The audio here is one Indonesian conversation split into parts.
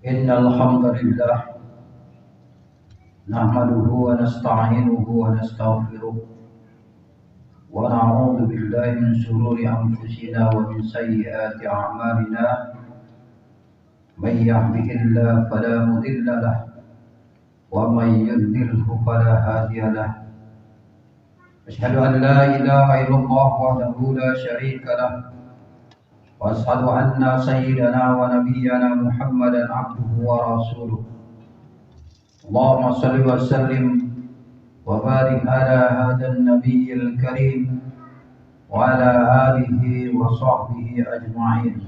Innal hamdalillah nahmaduhu wa nasta'inuhu wa nastaghfiruh wa na'udzu billahi min shururi anfusina wa min sayyiati a'malina may yahdihillahu fala mudilla lahu wa may yudlilhu fala hadiya lahu. Asyhadu an la ilaha illallah wahdahu la syarika lahu wa asyhadu anna sayyidana wa nabiyyana Muhammadan abduhu wa rasuluh. Allahumma salli wa sallim wa barik ala hadan nabiyil karim wa ala alihi wa sahbihi ajma'in.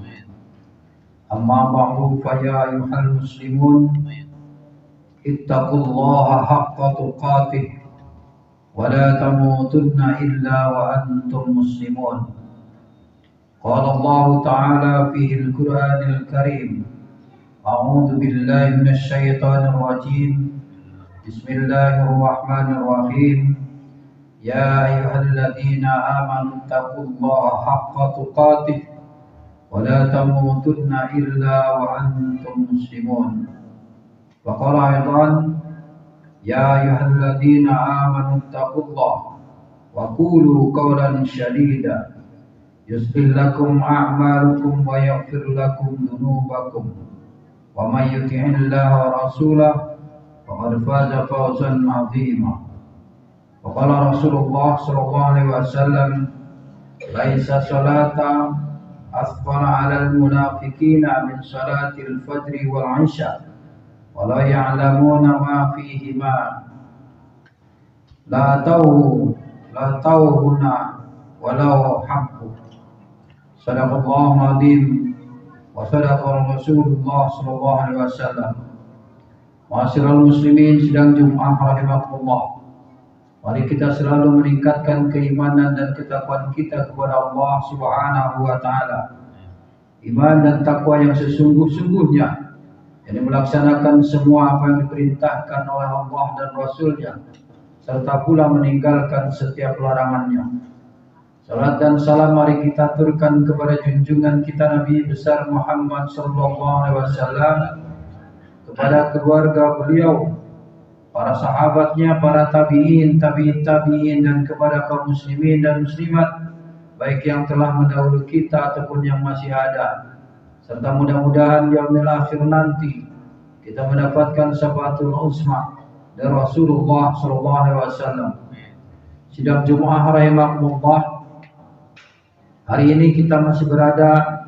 Amma ba'du, fa ya ayyuhal muslimun ittaqullaha haqqa tuqatih wa la tamutunna illa wa antum muslimun. Qala Allah ta'ala fil Qur'anil Karim, a'udzu billahi minasy syaithanir rajim. Bismillahirrahmanirrahim. Ya ayyuhalladzina amanu taqullaha haqqa tuqatih wa la tamutunna illa wa antum muslimun. Wa qala aidan, ya ayyuhalladzina amanu taqullaha wa qulu qawlan sadida yuslih lakum a'malukum wa yaghfir lakum dhunubakum wa may yuti'illaha wa rasulahu faqad faza fawzan 'azima. Wa qala Rasulullah sallallahu alaihi wasallam, laisa salata asfala 'alal munafiqina min salatil fajri wal 'isha wa la ya'lamuna ma fihima la tawhuna walau habbu. Sadaqallahul azim wa sadaqa Rasulullah sallallahu alaihi wasallam. Ma'asyiral muslimin, sidang Jumat rahimakumullah. Mari kita selalu meningkatkan keimanan dan ketakwaan kita kepada Allah Subhanahu wa taala. Iman dan takwa yang sesungguh-sungguhnya, yang melaksanakan semua apa yang diperintahkan oleh Allah dan Rasul-Nya, serta pula meninggalkan setiap larangannya. Salat dan salam mari kita aturkan kepada junjungan kita Nabi besar Muhammad sallallahu alaihi wasallam, kepada keluarga beliau, para sahabatnya, para tabi'in, tabi'in, dan kepada kaum muslimin dan muslimat, baik yang telah mendahului kita ataupun yang masih ada. Serta mudah-mudahan di yaumil akhir nanti kita mendapatkan syafaatul uzma dari Rasulullah sallallahu alaihi wasallam. Sidang Jumat rahimakumullah. Hari ini kita masih berada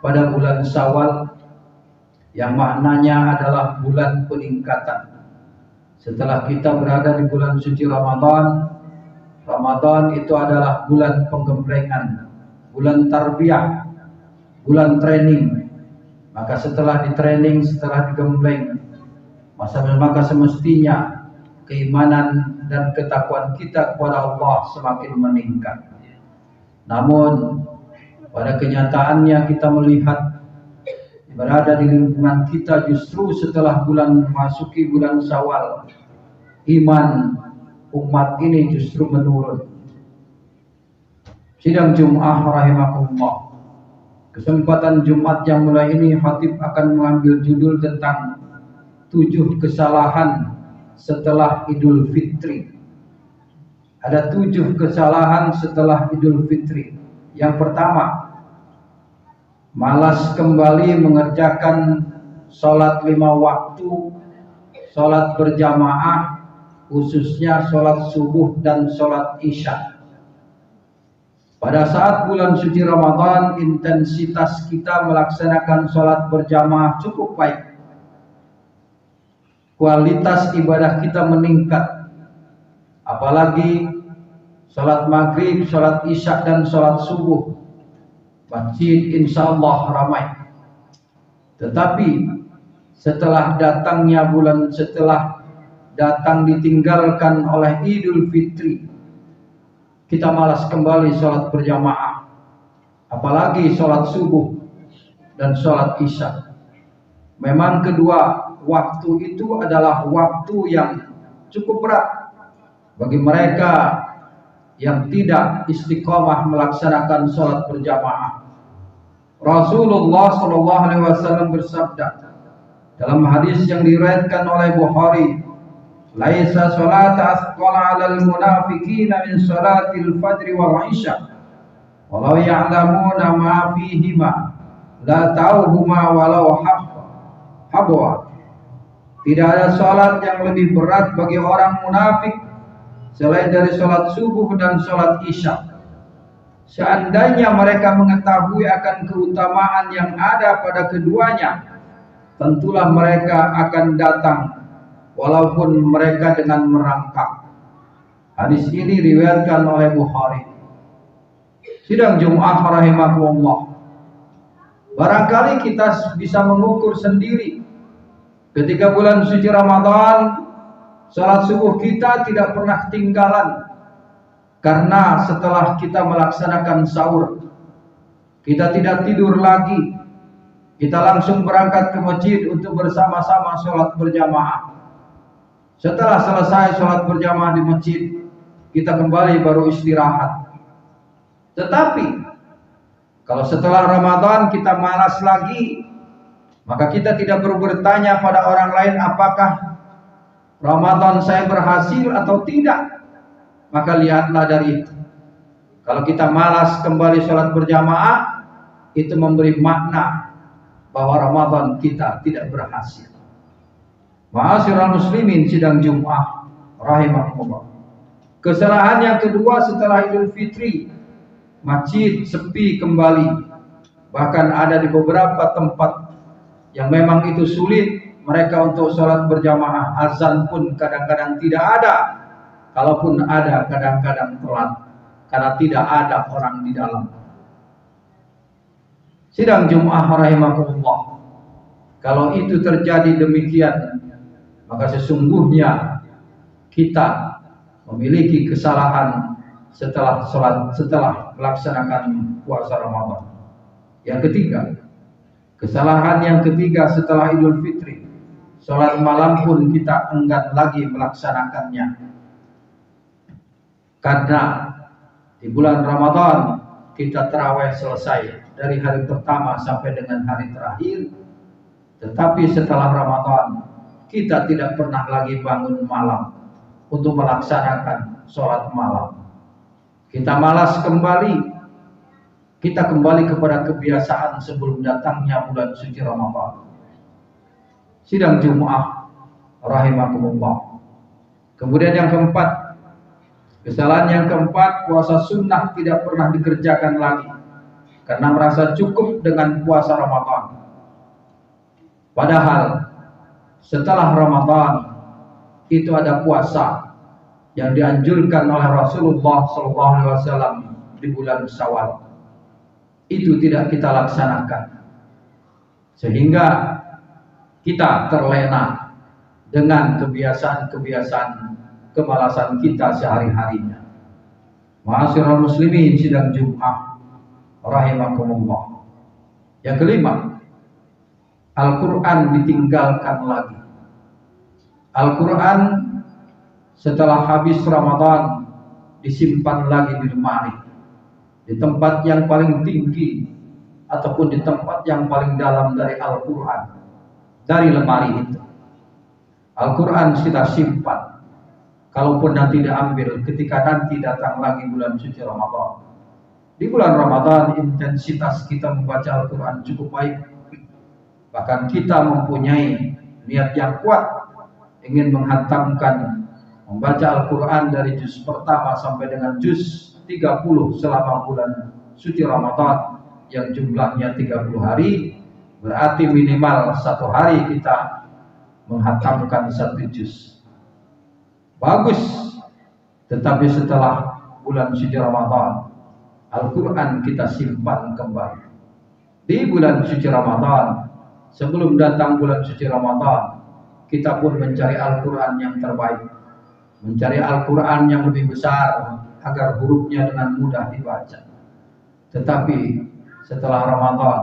pada bulan Syawal, yang maknanya adalah bulan peningkatan. Setelah kita berada di bulan suci Ramadan, Ramadan itu adalah bulan penggemblengan, bulan tarbiyah, bulan training. Maka setelah di training, setelah digembleng, maka semestinya keimanan dan ketakwaan kita kepada Allah semakin meningkat. Namun pada kenyataannya kita melihat berada di lingkungan kita justru setelah memasuki bulan Syawal, iman umat ini justru menurun. Sidang Jumat rahimakumullah. Kesempatan Jumat yang mulai ini, khatib akan mengambil judul tentang 7 kesalahan setelah Idul Fitri. Ada 7 kesalahan setelah Idul Fitri. Yang pertama, malas kembali mengerjakan sholat 5 waktu, sholat berjamaah, khususnya sholat subuh dan sholat isya. Pada saat bulan suci Ramadan, intensitas kita melaksanakan sholat berjamaah cukup baik. Kualitas ibadah kita meningkat. Apalagi sholat maghrib, sholat isya, dan sholat subuh, masjid insya Allah ramai. Tetapi setelah ditinggalkan oleh Idul Fitri, kita malas kembali sholat berjamaah, apalagi sholat subuh dan sholat isya. Memang kedua waktu itu adalah waktu yang cukup berat bagi mereka yang tidak istiqomah melaksanakan sholat berjamaah. Rasulullah SAW bersabda, dalam hadis yang diriwayatkan oleh Bukhari, laisa salata asqala 'alal munafiqina min salatil fajr wal 'isya walau ya'lamuna ma fihima la ta'uhuma walau habwa. Tidak ada salat yang lebih berat bagi orang munafik selain dari salat subuh dan salat isya. Seandainya mereka mengetahui akan keutamaan yang ada pada keduanya, tentulah mereka akan datang walaupun mereka dengan merangkak. Hadis ini diriwayatkan oleh Bukhari. Sidang Jumat rahimakumullah. Barangkali kita bisa mengukur sendiri ketika bulan suci Ramadan, salat subuh kita tidak pernah ketinggalan. Karena setelah kita melaksanakan sahur, kita tidak tidur lagi. Kita langsung berangkat ke masjid untuk bersama-sama sholat berjamaah. Setelah selesai sholat berjamaah di masjid, kita kembali baru istirahat. Tetapi kalau setelah Ramadan kita malas lagi, maka kita tidak perlu bertanya pada orang lain apakah Ramadan saya berhasil atau tidak. Maka lihatlah dari itu. Kalau kita malas kembali sholat berjamaah, itu memberi makna bahwa Ramadan kita tidak berhasil. Ma'asyiral muslimin sidang Jumat rahimahumullah. Kesalahan yang kedua setelah Idul Fitri, masjid sepi kembali. Bahkan ada di beberapa tempat yang memang itu sulit mereka untuk sholat berjamaah. Azan pun kadang-kadang tidak ada. Kalaupun ada, kadang-kadang telat karena tidak ada orang di dalam. Sidang Jumat rahimahumullah. Kalau itu terjadi demikian, maka sesungguhnya kita memiliki kesalahan setelah melaksanakan puasa Ramadan. Yang ketiga, kesalahan yang ketiga setelah Idul Fitri, sholat malam pun kita enggan lagi melaksanakannya. Karena di bulan Ramadan kita tarawih selesai dari hari pertama sampai dengan hari terakhir. Tetapi setelah Ramadan kita tidak pernah lagi bangun malam untuk melaksanakan sholat malam. Kita malas kembali. Kita kembali kepada kebiasaan sebelum datangnya bulan suci Ramadan. Sidang Jumat rahimakumullah. Kemudian yang keempat, kesalahan yang keempat, puasa sunnah tidak pernah dikerjakan lagi karena merasa cukup dengan puasa Ramadan. Padahal setelah Ramadan itu ada puasa yang dianjurkan oleh Rasulullah SAW di bulan Syawal. Itu tidak kita laksanakan, sehingga kita terlena dengan kebiasaan-kebiasaan kemalasan kita sehari-harinya. Ma'asyiral muslimin sidang Jumat rahimakumullah. Yang kelima, Al-Quran ditinggalkan lagi. Al-Quran setelah habis Ramadan disimpan lagi di lemari, di tempat yang paling tinggi ataupun di tempat yang paling dalam dari Al-Quran, dari lemari itu. Al-Quran kita simpan. Kalaupun nanti diambil ketika nanti datang lagi bulan suci Ramadan. Di bulan Ramadan intensitas kita membaca Al-Quran cukup baik. Bahkan kita mempunyai niat yang kuat ingin menghatamkan membaca Al-Quran dari juz pertama sampai dengan juz 30 selama bulan suci Ramadan yang jumlahnya 30 hari. Berarti minimal 1 hari kita menghatamkan 1 juz. Bagus. Tetapi setelah bulan suci Ramadan, Al-Quran kita simpan kembali. Di bulan suci Ramadan, sebelum datang bulan suci Ramadan, kita pun mencari Al-Quran yang terbaik, mencari Al-Quran yang lebih besar agar hurufnya dengan mudah dibaca. Tetapi setelah Ramadan,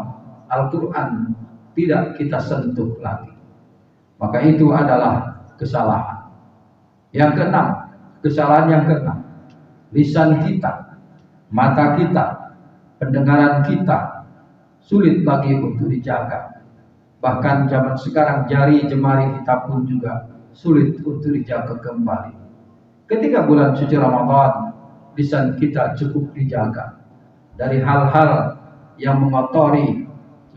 Al-Quran tidak kita sentuh lagi. Maka itu adalah kesalahan. Yang keenam, kesalahan yang keenam, lisan kita, mata kita, pendengaran kita sulit lagi untuk dijaga. Bahkan zaman sekarang jari jemari kita pun juga sulit untuk dijaga kembali. Ketika bulan suci Ramadan, lisan kita cukup dijaga dari hal-hal yang mengotori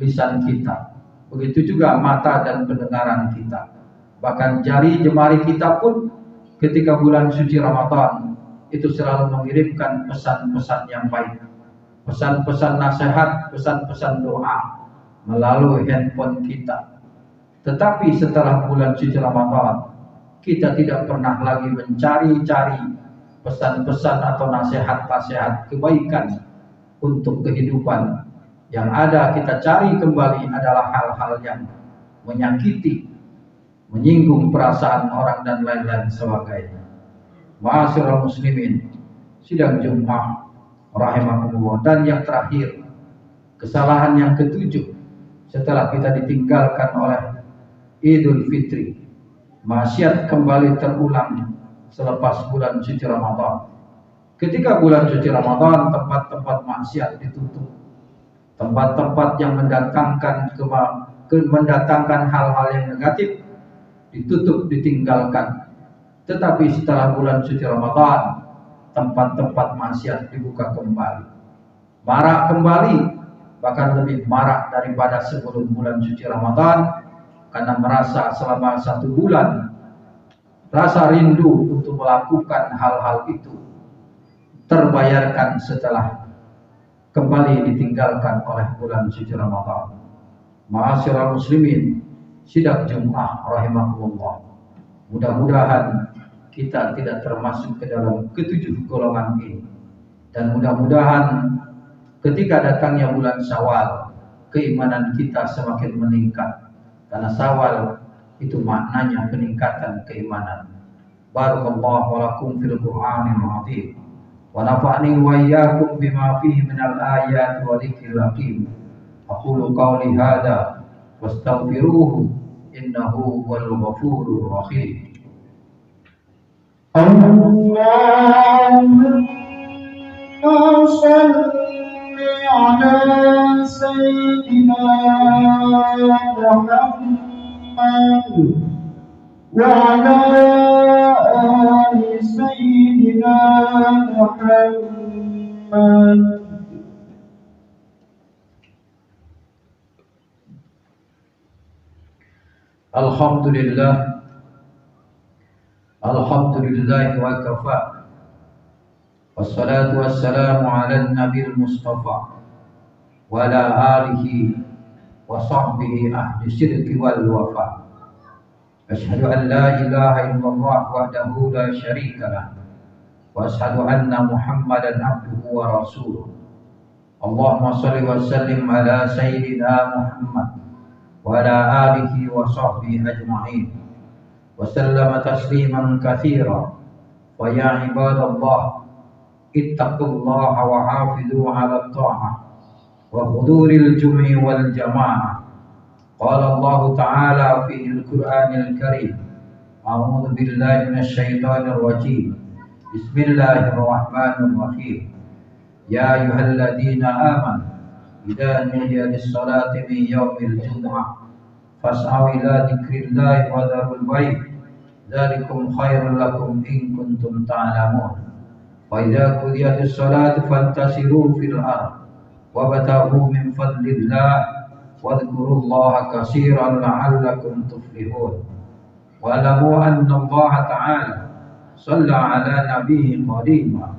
lisan kita. Begitu juga mata dan pendengaran kita. Bahkan jari jemari kita pun ketika bulan suci Ramadan itu selalu mengirimkan pesan-pesan yang baik, pesan-pesan nasihat, pesan-pesan doa melalui handphone kita. Tetapi setelah bulan suci Ramadan, kita tidak pernah lagi mencari-cari pesan-pesan atau nasihat-nasihat kebaikan untuk kehidupan. Yang ada kita cari kembali adalah hal-hal yang menyakiti, menyinggung perasaan orang dan lain-lain sebagainya. Ma'asyiral muslimin, sidang Jumat rahimakumullah. Dan yang terakhir, kesalahan yang ketujuh setelah kita ditinggalkan oleh Idul Fitri, maksiat kembali terulang selepas bulan suci Ramadan. Ketika bulan suci Ramadan, tempat-tempat maksiat ditutup, tempat-tempat yang mendatangkan hal-hal yang negatif ditutup, ditinggalkan. Tetapi setelah bulan suci Ramadan, tempat-tempat maksiat dibuka kembali, marak kembali, bahkan lebih marak daripada sebelum bulan suci Ramadan, karena merasa selama 1 bulan rasa rindu untuk melakukan hal-hal itu terbayarkan setelah kembali ditinggalkan oleh bulan suci Ramadan. Ma'asyiral muslimin, sidang Jumat rahimakumullah. Mudah-mudahan kita tidak termasuk ke dalam ketujuh golongan ini. Dan mudah-mudahan ketika datangnya bulan Syawal, keimanan kita semakin meningkat. Karena Syawal itu maknanya peningkatan keimanan. Barakallahu lakum fil Qur'anil azim. Wa nafa'ni wa iyyakum bima fihi minal ayati wa dzikril hakim. Aqulu qawli hadza wastaghfiruhu innahu huwal ghafurur rahim. Allahumma salli ala sayyidina Muhammad wa ala ali sayyidina Muhammad. Alhamdulillah, alhamdulillah wa kafa. Wassalatu wassalamu ala nabil mustafa wa ala alihi wa sahbihi ahli sidqi wal wafa. Asyhadu an la ilaha illallah wahdahu la syarika lah, wa asyhadu anna Muhammadan abduhu wa rasuluh. Allahumma shalli wa sallim ala sayyidina Muhammad wa ala alihi wa sahbihi ajma'in wa sallama tasliman katsira. Wa ya ibadallah, ittaqullaha wa hafidhu ala ta'ah wa huduril jum'i wal jama'ah. Qala Allah ta'ala fi al-Qur'anil Karim, a'udzu billahi minasy syaithanir rajim. Bismillahirrahmanirrahim. Ya ayyuhalladzina amanu idza nudiya lis-salati min yaumil jumu'ah fas'au ila dzikrillahi wa dzarul bai', dzalikum khairul lakum in kuntum ta'lamun. Wa idza qudiyatis salatu fantasiru fil ardh wabtaghu min fadlillah wadhkurullaha katsiran la'allakum tuflihun. Wa alamu anna Allah ta'ala shalla ala nabiyyi qadima.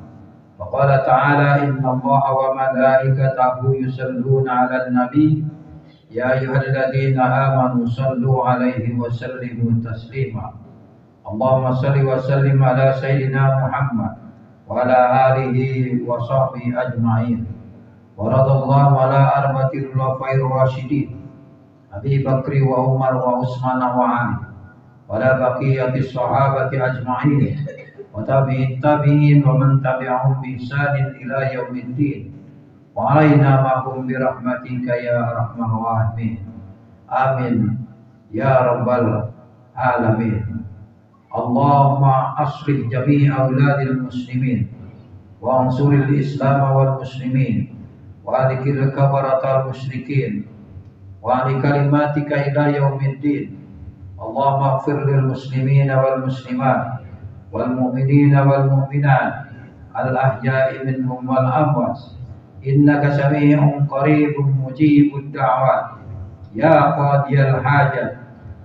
Wa qala ta'ala inna Allaha wa malaikatahu yusalluna 'alan nabiy ya ayyuhalladzina amanu sallu 'alaihi wa sallimu taslima. Allahumma salli wa sallim ala sayyidina Muhammad wa ala alihi wa sahbihi ajma'in. Wa radallahu ala arba'atil khulafair rasyidin Abi Bakri wa Umar wa Utsman wa Ali wa ala baqiyatis sahabati ajma'in wa tabi'in wa man tabi'ahum bi ihsanin ila yaumiddin wa alaina ma'hum bi rahmatika ya arhamar rahimin. Amin ya rabbal alamin. Allahumma aslih jami' auladil muslimin wa ansuril islam wal muslimin wa adkhil kabaratal musyrikin ولكلماتك إلى يوم الدين. اللهم اغفر للمسلمين والمسلمات والمؤمنين والمؤمنات الأحياء منهم والأموات إنك سميع قريب مجيب الدعوات يا قاضي الحاجة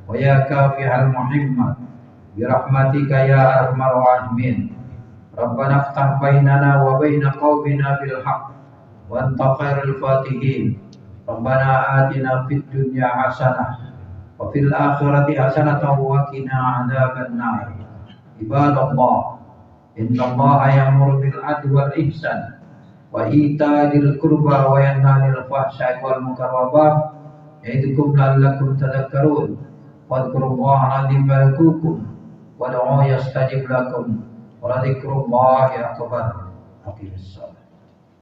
ويا كافح المحمة برحمتك يا أرحم الراحمين. ربنا افتح بيننا وبين قومنا بالحق وأنت خير الفاتحين. ربنا آتنا في الدنيا حسنة وفي الآخرة حسنة وقنا عذاب النار. عباد الله إن الله يأمر بالعدل والإحسان وإيتاء ذي القربى وينهى عن الفحشاء والمنكر والبغي يعظكم لعلكم تذكرون. واذكروا الله العظيم يذكركم وادعوه يستجب لكم ولذكر الله أكبر. أقم الصلاة.